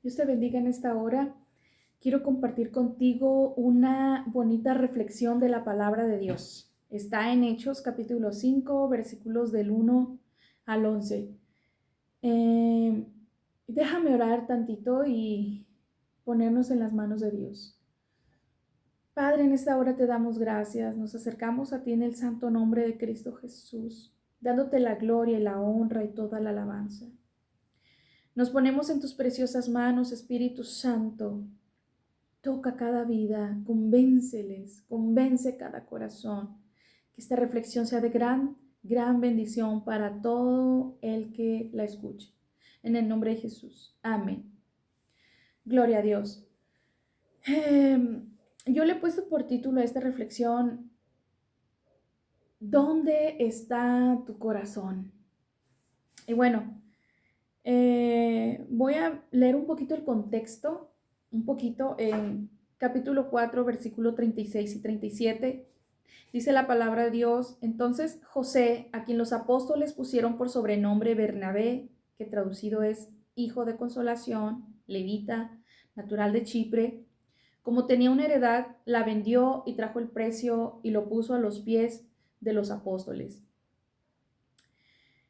Dios te bendiga en esta hora. Quiero compartir contigo una bonita reflexión de la palabra de Dios. Está en Hechos capítulo 5, versículos del 1 al 11. Eh, Déjame orar tantito y ponernos en las manos de Dios. Padre, en esta hora te damos gracias. Nos acercamos a ti en el santo nombre de Cristo Jesús, dándote la gloria y la honra y toda la alabanza. Nos ponemos en tus preciosas manos, Espíritu Santo. Toca cada vida, convénceles, convence cada corazón. Que esta reflexión sea de gran bendición para todo el que la escuche. En el nombre de Jesús. Amén. Gloria a Dios. Yo le he puesto por título a esta reflexión: ¿dónde está tu corazón? Y bueno, voy a leer un poquito el contexto, un poquito en capítulo 4, versículo 36 y 37. Dice la palabra de Dios: entonces José, a quien los apóstoles pusieron por sobrenombre Bernabé, que traducido es hijo de consolación, levita, natural de Chipre, como tenía una heredad, la vendió y trajo el precio y lo puso a los pies de los apóstoles.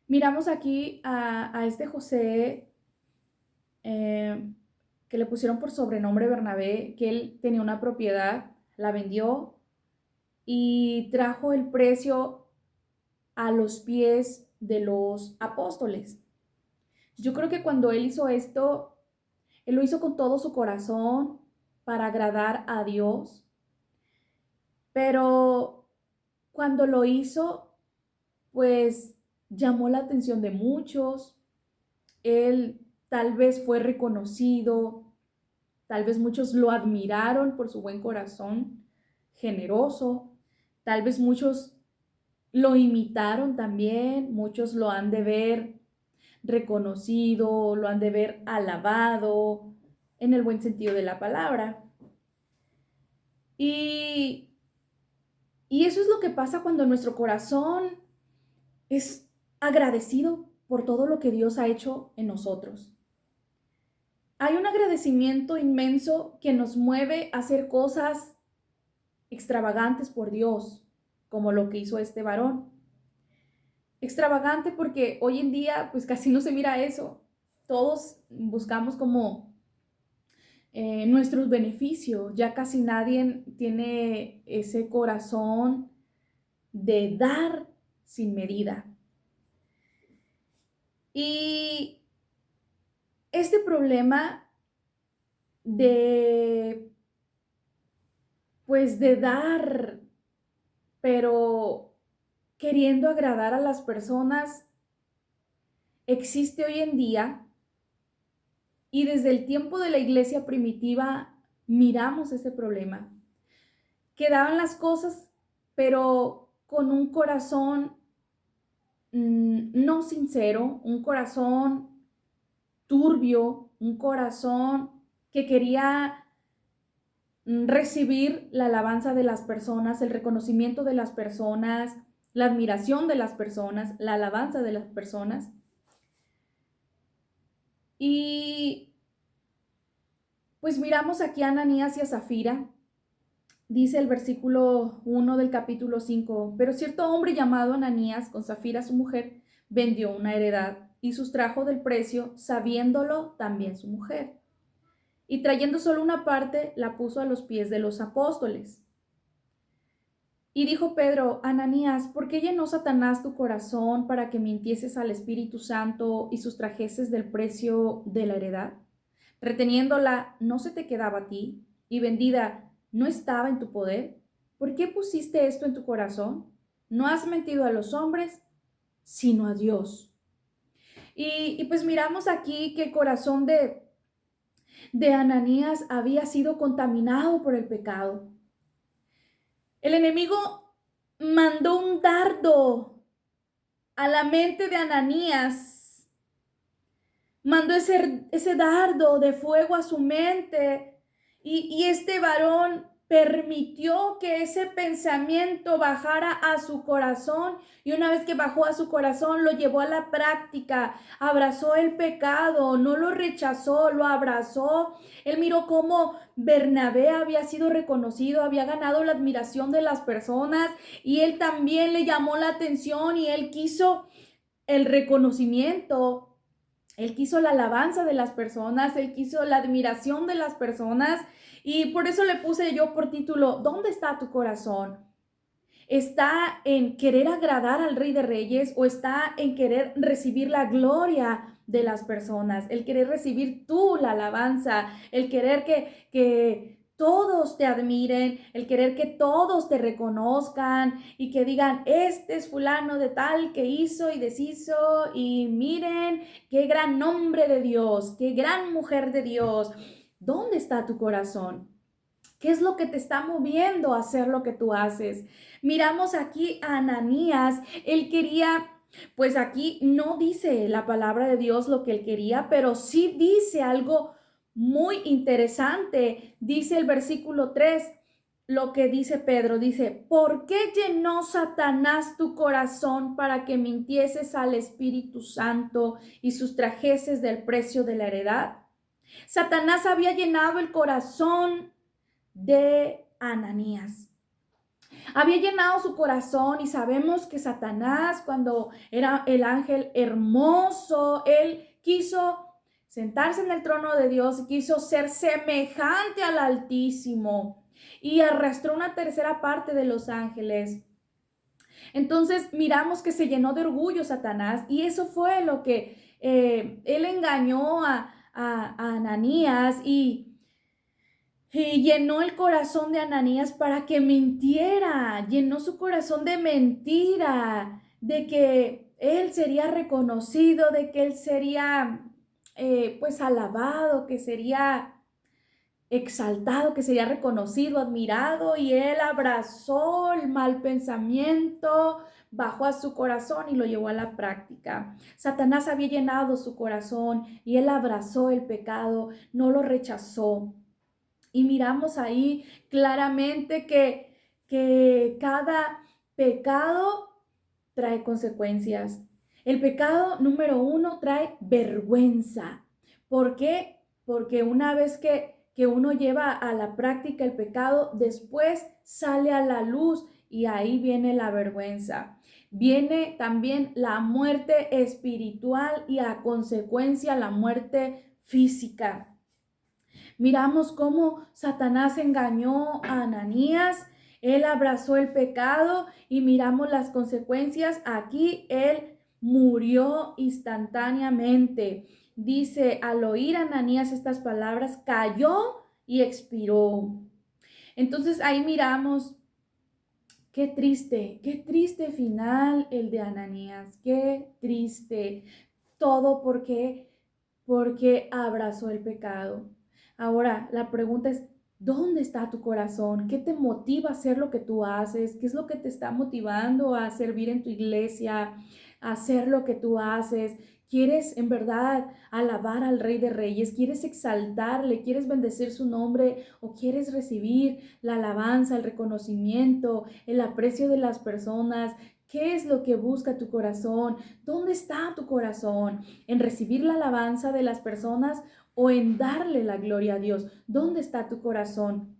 Miramos aquí a este José, que le pusieron por sobrenombre Bernabé, que él tenía una propiedad, la vendió y trajo el precio a los pies de los apóstoles. Yo creo que cuando él hizo esto, él lo hizo con todo su corazón para agradar a Dios, pero cuando lo hizo, pues llamó la atención de muchos. Él tal vez fue reconocido, tal vez muchos lo admiraron por su buen corazón generoso, tal vez muchos lo imitaron también, muchos lo han de ver reconocido, lo han de ver alabado en el buen sentido de la palabra. Y, y eso es lo que pasa cuando nuestro corazón es agradecido por todo lo que Dios ha hecho en nosotros. Hay un agradecimiento inmenso que nos mueve a hacer cosas extravagantes por Dios, como lo que hizo este varón. Extravagante porque hoy en día pues casi no se mira eso. Todos buscamos como nuestros beneficios. Ya casi nadie tiene ese corazón de dar sin medida. Y este problema de pues de dar, pero queriendo agradar a las personas, existe hoy en día, y desde el tiempo de la iglesia primitiva miramos ese problema. Que daban las cosas, pero con un corazón no sincero, un corazón turbio, un corazón que quería recibir la alabanza de las personas, el reconocimiento de las personas, la admiración de las personas, la alabanza de las personas. Y pues miramos aquí a Ananías y a Zafira. Dice el versículo 1 del capítulo 5: pero cierto hombre llamado Ananías, con Zafira su mujer, vendió una heredad y sustrajo del precio, sabiéndolo también su mujer. Y trayendo solo una parte, la puso a los pies de los apóstoles. Y dijo Pedro: Ananías, ¿por qué llenó Satanás tu corazón para que mintieses al Espíritu Santo y sustrajeses del precio de la heredad? Reteniéndola, ¿no se te quedaba a ti? Y vendida, ¿no estaba en tu poder? ¿Por qué pusiste esto en tu corazón? No has mentido a los hombres, sino a Dios. Y pues miramos aquí que el corazón de Ananías había sido contaminado por el pecado. El enemigo mandó un dardo a la mente de Ananías, mandó ese dardo de fuego a su mente, y este varón permitió que ese pensamiento bajara a su corazón, y una vez que bajó a su corazón lo llevó a la práctica, abrazó el pecado, no lo rechazó, lo abrazó. Él miró cómo Bernabé había sido reconocido, había ganado la admiración de las personas, y él también le llamó la atención y él quiso el reconocimiento. Él quiso la alabanza de las personas, él quiso la admiración de las personas, y por eso le puse yo por título, ¿dónde está tu corazón? ¿Está en querer agradar al Rey de Reyes o está en querer recibir la gloria de las personas? El querer recibir tú la alabanza, el querer que todos te admiren, el querer que todos te reconozcan y que digan, este es fulano de tal que hizo y deshizo, y miren qué gran hombre de Dios, qué gran mujer de Dios. ¿Dónde está tu corazón? ¿Qué es lo que te está moviendo a hacer lo que tú haces? Miramos aquí a Ananías. Él quería, pues aquí no dice la palabra de Dios lo que él quería, pero sí dice algo muy interesante. Dice el versículo 3, lo que dice Pedro, dice, ¿por qué llenó Satanás tu corazón para que mintieses al Espíritu Santo y sustrajeses del precio de la heredad? Satanás había llenado el corazón de Ananías. Había llenado su corazón, y sabemos que Satanás, cuando era el ángel hermoso, él quiso sentarse en el trono de Dios y quiso ser semejante al Altísimo, y arrastró una tercera parte de los ángeles. Entonces miramos que se llenó de orgullo Satanás, y eso fue lo que él engañó a Ananías, y llenó el corazón de Ananías para que mintiera, llenó su corazón de mentira, de que él sería reconocido, de que él sería pues alabado, que sería exaltado, que sería reconocido, admirado, y él abrazó el mal pensamiento, bajó a su corazón y lo llevó a la práctica. Satanás había llenado su corazón y él abrazó el pecado, no lo rechazó. Y miramos ahí claramente que cada pecado trae consecuencias. El pecado número 1 trae vergüenza. ¿Por qué? Porque una vez que uno lleva a la práctica el pecado, después sale a la luz y ahí viene la vergüenza. Viene también la muerte espiritual y a consecuencia la muerte física. Miramos cómo Satanás engañó a Ananías, él abrazó el pecado y miramos las consecuencias. Aquí él murió instantáneamente. Dice, al oír a Ananías estas palabras, cayó y expiró. Entonces ahí miramos, qué triste final el de Ananías, qué triste. Todo porque abrazó el pecado. Ahora, la pregunta es, ¿dónde está tu corazón? ¿Qué te motiva a hacer lo que tú haces? ¿Qué es lo que te está motivando a servir en tu iglesia, a hacer lo que tú haces? ¿Quieres en verdad alabar al Rey de Reyes? ¿Quieres exaltarle? ¿Quieres bendecir su nombre? ¿O quieres recibir la alabanza, el reconocimiento, el aprecio de las personas? ¿Qué es lo que busca tu corazón? ¿Dónde está tu corazón? ¿En recibir la alabanza de las personas o en darle la gloria a Dios? ¿Dónde está tu corazón?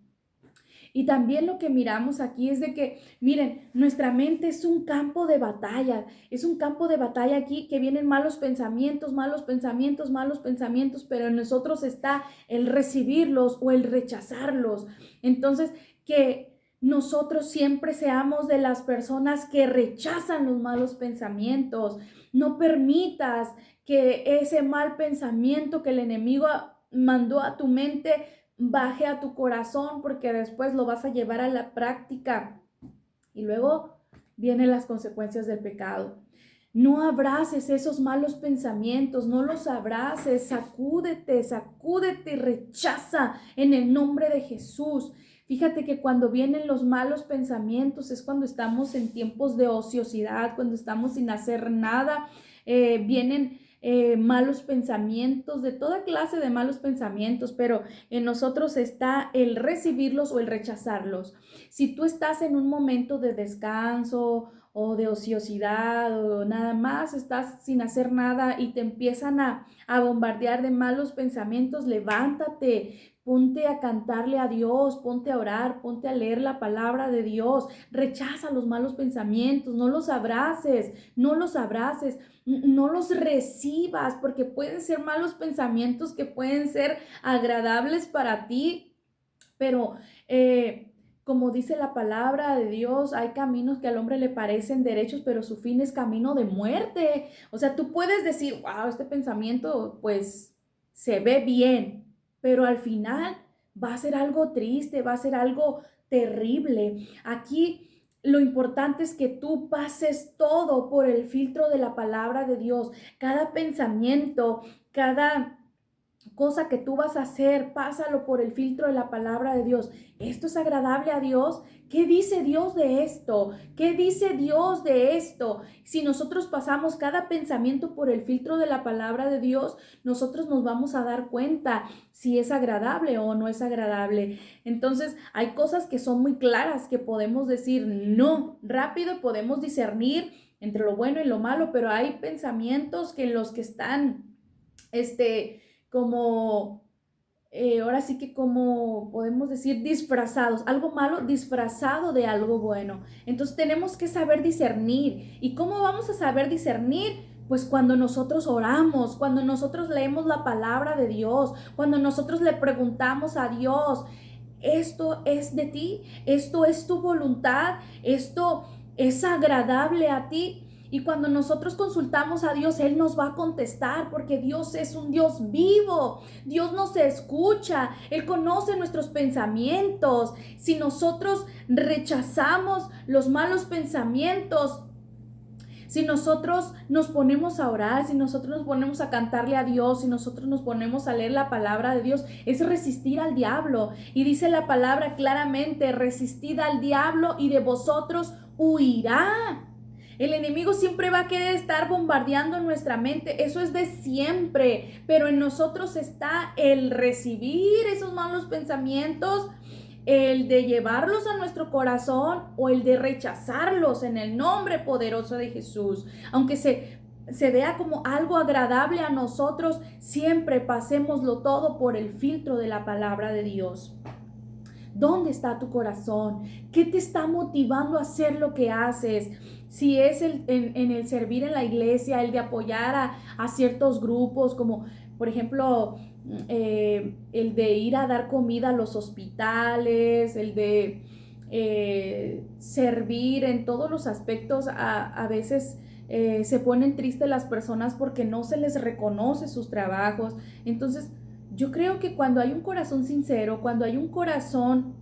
Y también lo que miramos aquí es de que, miren, nuestra mente es un campo de batalla, es un campo de batalla aquí que vienen malos pensamientos, malos pensamientos, malos pensamientos, pero en nosotros está el recibirlos o el rechazarlos. Entonces, que nosotros siempre seamos de las personas que rechazan los malos pensamientos. No permitas que ese mal pensamiento que el enemigo mandó a tu mente baje a tu corazón, porque después lo vas a llevar a la práctica y luego vienen las consecuencias del pecado. No abraces esos malos pensamientos, no los abraces, sacúdete, sacúdete y rechaza en el nombre de Jesús. Fíjate que cuando vienen los malos pensamientos es cuando estamos en tiempos de ociosidad, cuando estamos sin hacer nada, vienen malos pensamientos, de toda clase de malos pensamientos, pero en nosotros está el recibirlos o el rechazarlos. Si tú estás en un momento de descanso o de ociosidad o nada más estás sin hacer nada y te empiezan a bombardear de malos pensamientos, levántate, ponte a cantarle a Dios, ponte a orar, ponte a leer la palabra de Dios, rechaza los malos pensamientos, no los abraces, no los abraces, no los recibas, porque pueden ser malos pensamientos que pueden ser agradables para ti, pero como dice la palabra de Dios, hay caminos que al hombre le parecen derechos, pero su fin es camino de muerte. O sea, tú puedes decir, wow, este pensamiento pues se ve bien, pero al final va a ser algo triste, va a ser algo terrible. Aquí lo importante es que tú pases todo por el filtro de la palabra de Dios. Cada pensamiento, cada cosa que tú vas a hacer, pásalo por el filtro de la palabra de Dios. ¿Esto es agradable a Dios? ¿Qué dice Dios de esto? ¿Qué dice Dios de esto? Si nosotros pasamos cada pensamiento por el filtro de la palabra de Dios, nosotros nos vamos a dar cuenta si es agradable o no es agradable. Entonces, hay cosas que son muy claras que podemos decir no, rápido podemos discernir entre lo bueno y lo malo, pero hay pensamientos que los que están, como, ahora sí que como podemos decir, disfrazados, algo malo disfrazado de algo bueno. Entonces tenemos que saber discernir. ¿Y cómo vamos a saber discernir? Pues cuando nosotros oramos, cuando nosotros leemos la palabra de Dios, cuando nosotros le preguntamos a Dios, ¿esto es de ti? ¿Esto es tu voluntad? ¿Esto es agradable a ti? Y cuando nosotros consultamos a Dios, Él nos va a contestar porque Dios es un Dios vivo. Dios nos escucha. Él conoce nuestros pensamientos. Si nosotros rechazamos los malos pensamientos, si nosotros nos ponemos a orar, si nosotros nos ponemos a cantarle a Dios, si nosotros nos ponemos a leer la palabra de Dios, es resistir al diablo. Y dice la palabra claramente, resistid al diablo y de vosotros huirá. El enemigo siempre va a querer estar bombardeando nuestra mente, eso es de siempre, pero en nosotros está el recibir esos malos pensamientos, el de llevarlos a nuestro corazón o el de rechazarlos en el nombre poderoso de Jesús. Aunque se vea como algo agradable a nosotros, siempre pasémoslo todo por el filtro de la palabra de Dios. ¿Dónde está tu corazón? ¿Qué te está motivando a hacer lo que haces? Si es en el servir en la iglesia, el de apoyar a ciertos grupos, como por ejemplo el de ir a dar comida a los hospitales, el de servir en todos los aspectos, a veces se ponen tristes las personas porque no se les reconoce sus trabajos. Entonces, yo creo que cuando hay un corazón sincero, cuando hay un corazón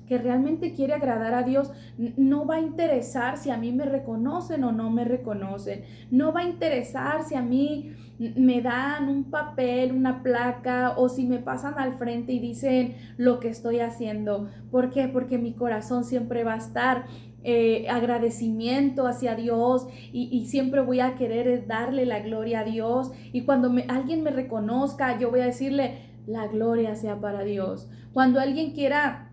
que realmente quiere agradar a Dios, no va a interesar si a mí me reconocen o no me reconocen. No va a interesar si a mí me dan un papel, una placa o si me pasan al frente y dicen lo que estoy haciendo. ¿Por qué? Porque mi corazón siempre va a estar agradecimiento hacia Dios y siempre voy a querer darle la gloria a Dios. Y cuando alguien me reconozca, yo voy a decirle, la gloria sea para Dios. Cuando alguien quiera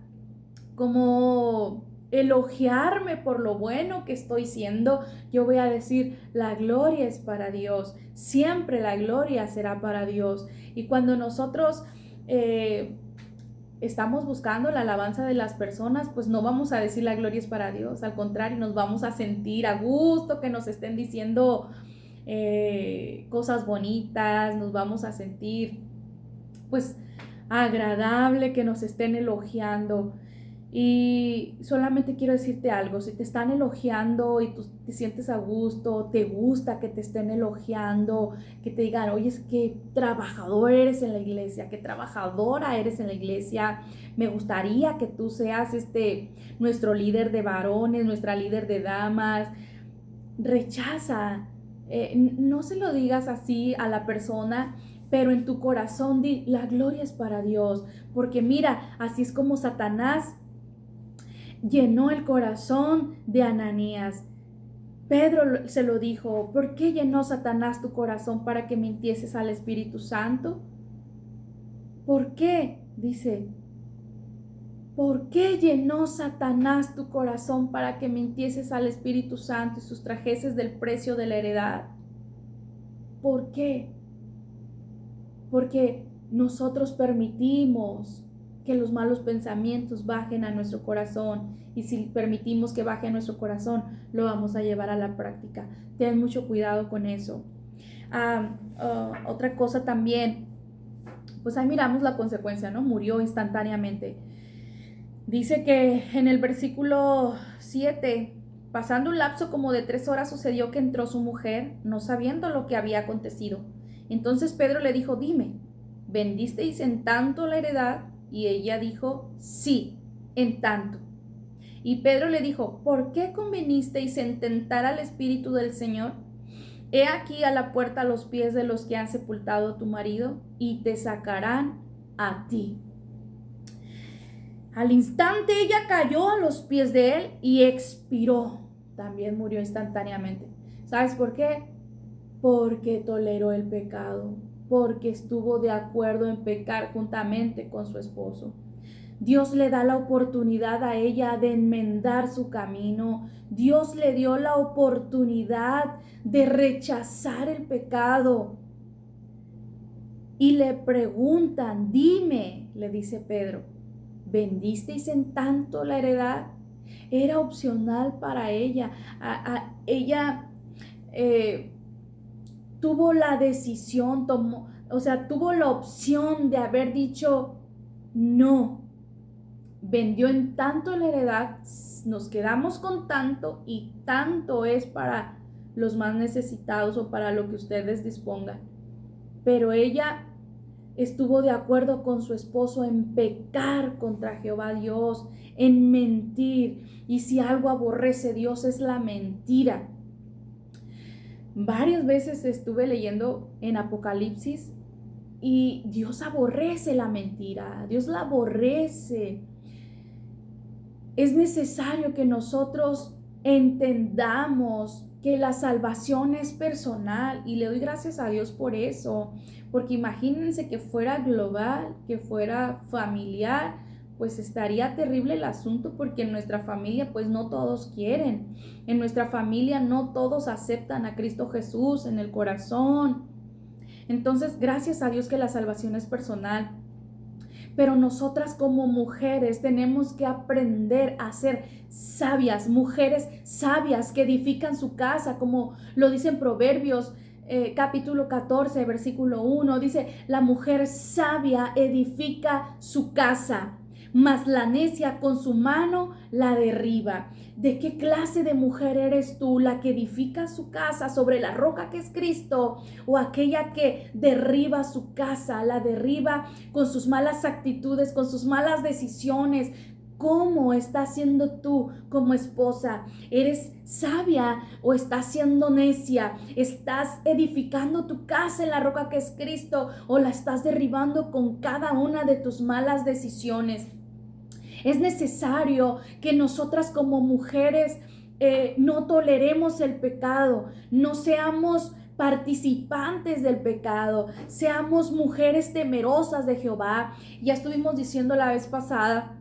como elogiarme por lo bueno que estoy siendo, yo voy a decir, la gloria es para Dios, siempre la gloria será para Dios. Y cuando nosotros estamos buscando la alabanza de las personas, pues no vamos a decir la gloria es para Dios, al contrario, nos vamos a sentir a gusto que nos estén diciendo cosas bonitas, nos vamos a sentir pues agradable que nos estén elogiando. Y solamente quiero decirte algo, si te están elogiando y tú te sientes a gusto, te gusta que te estén elogiando, que te digan, oye, es que trabajador eres en la iglesia, que trabajadora eres en la iglesia, me gustaría que tú seas nuestro líder de varones, nuestra líder de damas. Rechaza, no se lo digas así a la persona, pero en tu corazón di, la gloria es para Dios, porque mira, así es como Satanás llenó el corazón de Ananías. Pedro se lo dijo: ¿por qué llenó Satanás tu corazón para que mintieses al Espíritu Santo? ¿Por qué? Dice, ¿por qué llenó Satanás tu corazón para que mintieses al Espíritu Santo y sustrajeses del precio de la heredad? ¿Por qué? Porque nosotros permitimos que los malos pensamientos bajen a nuestro corazón, y si permitimos que baje a nuestro corazón, lo vamos a llevar a la práctica. Ten mucho cuidado con eso. Otra cosa también, pues ahí miramos la consecuencia, ¿no? Murió instantáneamente. Dice que en el versículo 7, pasando un lapso como de 3 horas, sucedió que entró su mujer, no sabiendo lo que había acontecido. Entonces Pedro le dijo: dime, ¿vendisteis en tanto la heredad? Y ella dijo: sí, en tanto. Y Pedro le dijo: ¿por qué convenisteis en tentar al Espíritu del Señor? He aquí a la puerta los pies de los que han sepultado a tu marido, y te sacarán a ti. Al instante ella cayó a los pies de él y expiró. También murió instantáneamente. ¿Sabes por qué? Porque toleró el pecado, porque estuvo de acuerdo en pecar juntamente con su esposo. Dios le da la oportunidad a ella de enmendar su camino. Dios le dio la oportunidad de rechazar el pecado. Y le preguntan: dime, le dice Pedro, ¿vendisteis en tanto la heredad? Era opcional para ella. Ella tuvo la decisión, tuvo la opción de haber dicho no. Vendió en tanto la heredad, nos quedamos con tanto, y tanto es para los más necesitados o para lo que ustedes dispongan. Pero ella estuvo de acuerdo con su esposo en pecar contra Jehová Dios, en mentir. Y si algo aborrece Dios es la mentira. Varias veces estuve leyendo en Apocalipsis y Dios aborrece la mentira, Dios la aborrece. Es necesario que nosotros entendamos que la salvación es personal, y le doy gracias a Dios por eso, porque imagínense que fuera global, que fuera familiar, pues estaría terrible el asunto, porque en nuestra familia pues no todos quieren, en nuestra familia no todos aceptan a Cristo Jesús en el corazón. Entonces, gracias a Dios que la salvación es personal. Pero nosotras como mujeres tenemos que aprender a ser sabias, mujeres sabias que edifican su casa, como lo dice en Proverbios capítulo 14, versículo 1. Dice: la mujer sabia edifica su casa, mas la necia con su mano la derriba. ¿De qué clase de mujer eres tú? ¿La que edifica su casa sobre la roca que es Cristo, o aquella que derriba su casa, la derriba con sus malas actitudes, con sus malas decisiones? ¿Cómo estás siendo tú como esposa? ¿Eres sabia o estás siendo necia? ¿Estás edificando tu casa en la roca que es Cristo, o la estás derribando con cada una de tus malas decisiones? Es necesario que nosotras como mujeres no toleremos el pecado, no seamos participantes del pecado, seamos mujeres temerosas de Jehová. Ya estuvimos diciendo la vez pasada,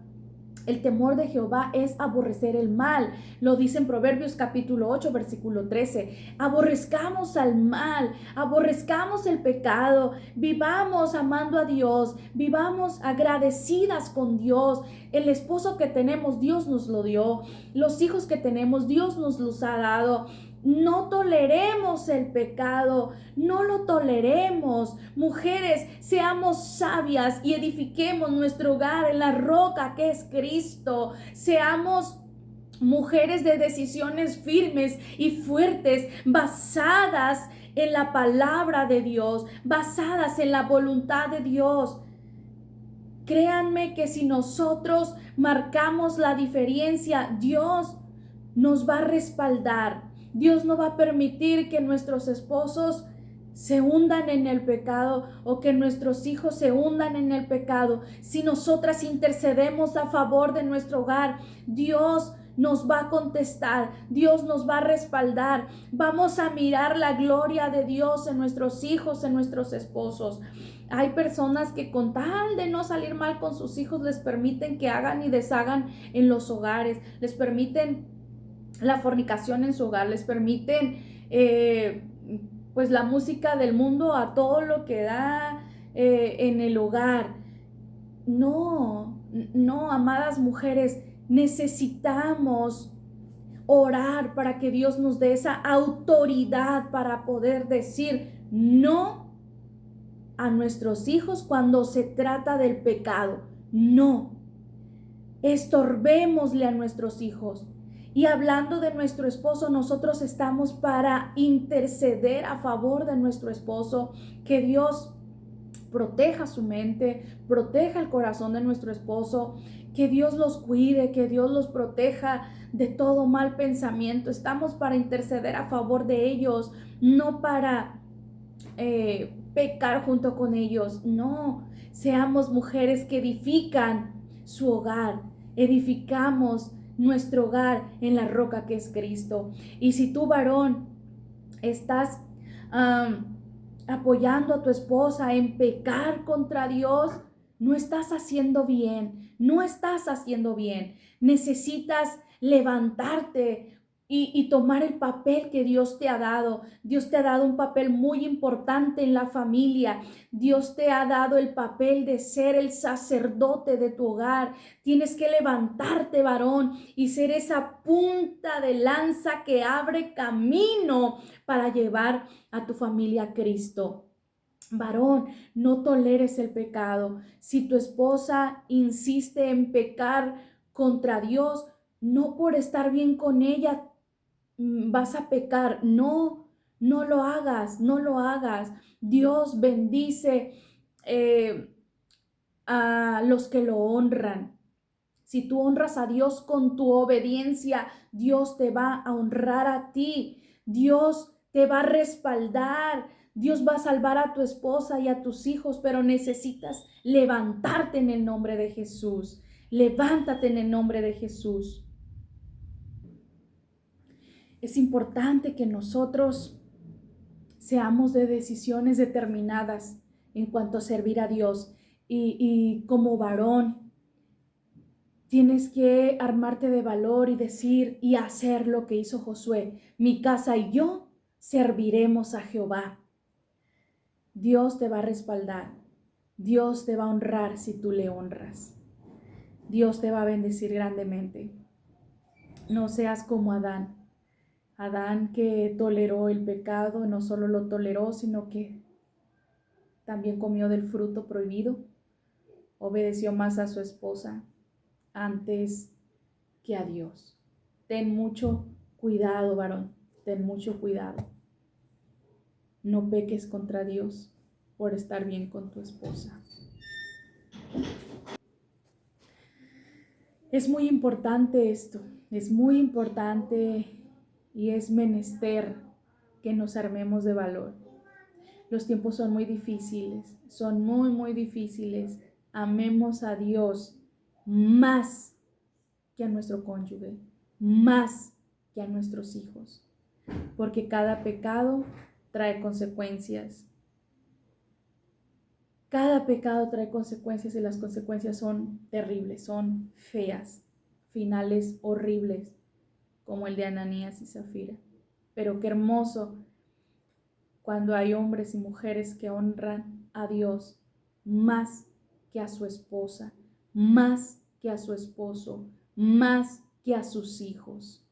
el temor de Jehová es aborrecer el mal. Lo dice en Proverbios capítulo 8, versículo 13. Aborrezcamos al mal, aborrezcamos el pecado, vivamos amando a Dios, vivamos agradecidas con Dios. El esposo que tenemos, Dios nos lo dio. Los hijos que tenemos, Dios nos los ha dado. No toleremos el pecado, no lo toleremos. Mujeres, seamos sabias y edifiquemos nuestro hogar en la roca que es Cristo. Seamos mujeres de decisiones firmes y fuertes, basadas en la palabra de Dios, basadas en la voluntad de Dios. Créanme que si nosotros marcamos la diferencia, Dios nos va a respaldar. Dios no va a permitir que nuestros esposos se hundan en el pecado, o que nuestros hijos se hundan en el pecado. Si nosotras intercedemos a favor de nuestro hogar, Dios nos va a contestar, Dios nos va a respaldar. Vamos a mirar la gloria de Dios en nuestros hijos, en nuestros esposos. Hay personas que con tal de no salir mal con sus hijos les permiten que hagan y deshagan en los hogares, les permiten la fornicación en su hogar, les permiten pues la música del mundo a todo lo que da en el hogar. No, no, amadas mujeres, necesitamos orar para que Dios nos dé esa autoridad para poder decir no a nuestros hijos cuando se trata del pecado. No, estorbémosle a nuestros hijos. Y hablando de nuestro esposo, nosotros estamos para interceder a favor de nuestro esposo, que Dios proteja su mente, proteja el corazón de nuestro esposo, que Dios los cuide, que Dios los proteja de todo mal pensamiento. Estamos para interceder a favor de ellos, no para pecar junto con ellos. No, seamos mujeres que edifican su hogar, edificamos nuestro hogar en la roca que es Cristo. Y si tú, varón, estás apoyando a tu esposa en pecar contra Dios, no estás haciendo bien, no estás haciendo bien. Necesitas levantarte y tomar el papel que Dios te ha dado. Dios te ha dado un papel muy importante en la familia. Dios te ha dado el papel de ser el sacerdote de tu hogar. Tienes que levantarte, varón, y ser esa punta de lanza que abre camino para llevar a tu familia a Cristo. Varón, no toleres el pecado. Si tu esposa insiste en pecar contra Dios, no por estar bien con ella vas a pecar. No, no lo hagas, no lo hagas. Dios bendice a los que lo honran. Si tú honras a Dios con tu obediencia, Dios te va a honrar a ti. Dios te va a respaldar. Dios va a salvar a tu esposa y a tus hijos, pero necesitas levantarte en el nombre de Jesús. Levántate en el nombre de Jesús. Es importante que nosotros seamos de decisiones determinadas en cuanto a servir a Dios. Y como varón, tienes que armarte de valor y decir y hacer lo que hizo Josué. Mi casa y yo serviremos a Jehová. Dios te va a respaldar. Dios te va a honrar si tú le honras. Dios te va a bendecir grandemente. No seas como Adán. Adán, que toleró el pecado, no solo lo toleró, sino que también comió del fruto prohibido. Obedeció más a su esposa antes que a Dios. Ten mucho cuidado, varón, ten mucho cuidado. No peques contra Dios por estar bien con tu esposa. Es muy importante esto, es muy importante y es menester que nos armemos de valor. Los tiempos son muy difíciles, son muy, muy difíciles. Amemos a Dios más que a nuestro cónyuge, más que a nuestros hijos, porque cada pecado trae consecuencias. Cada pecado trae consecuencias y las consecuencias son terribles, son feas, finales horribles, como el de Ananías y Zafira. Pero qué hermoso cuando hay hombres y mujeres que honran a Dios más que a su esposa, más que a su esposo, más que a sus hijos.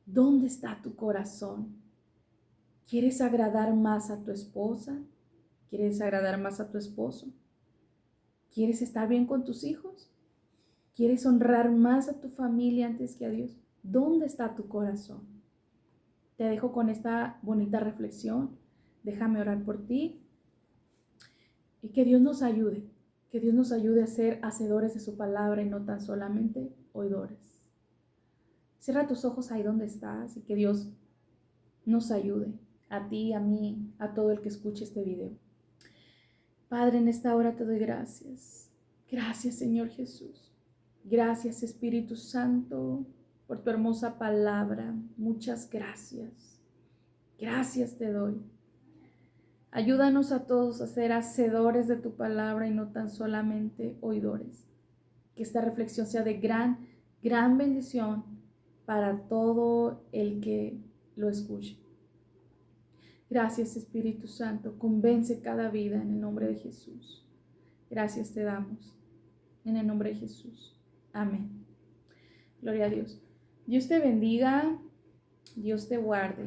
¿Dónde está tu corazón? ¿Quieres agradar más a tu esposa? ¿Quieres agradar más a tu esposo? ¿Quieres estar bien con tus hijos? ¿Quieres honrar más a tu familia antes que a Dios? ¿Dónde está tu corazón? Te dejo con esta bonita reflexión. Déjame orar por ti y que Dios nos ayude. Que Dios nos ayude a ser hacedores de su palabra y no tan solamente oidores. Cierra tus ojos ahí donde estás y que Dios nos ayude, a ti, a mí, a todo el que escuche este video. Padre, en esta hora te doy gracias. Gracias, Señor Jesús. Gracias, Espíritu Santo. por tu hermosa palabra. Muchas gracias. Gracias te doy. Ayúdanos a todos a ser hacedores de tu palabra y no tan solamente oidores. Que esta reflexión sea de gran bendición para todo el que lo escuche. Gracias, Espíritu Santo. Convence cada vida en el nombre de Jesús. Gracias te damos en el nombre de Jesús. Amén. Gloria a Dios. Dios te bendiga. Dios te guarde.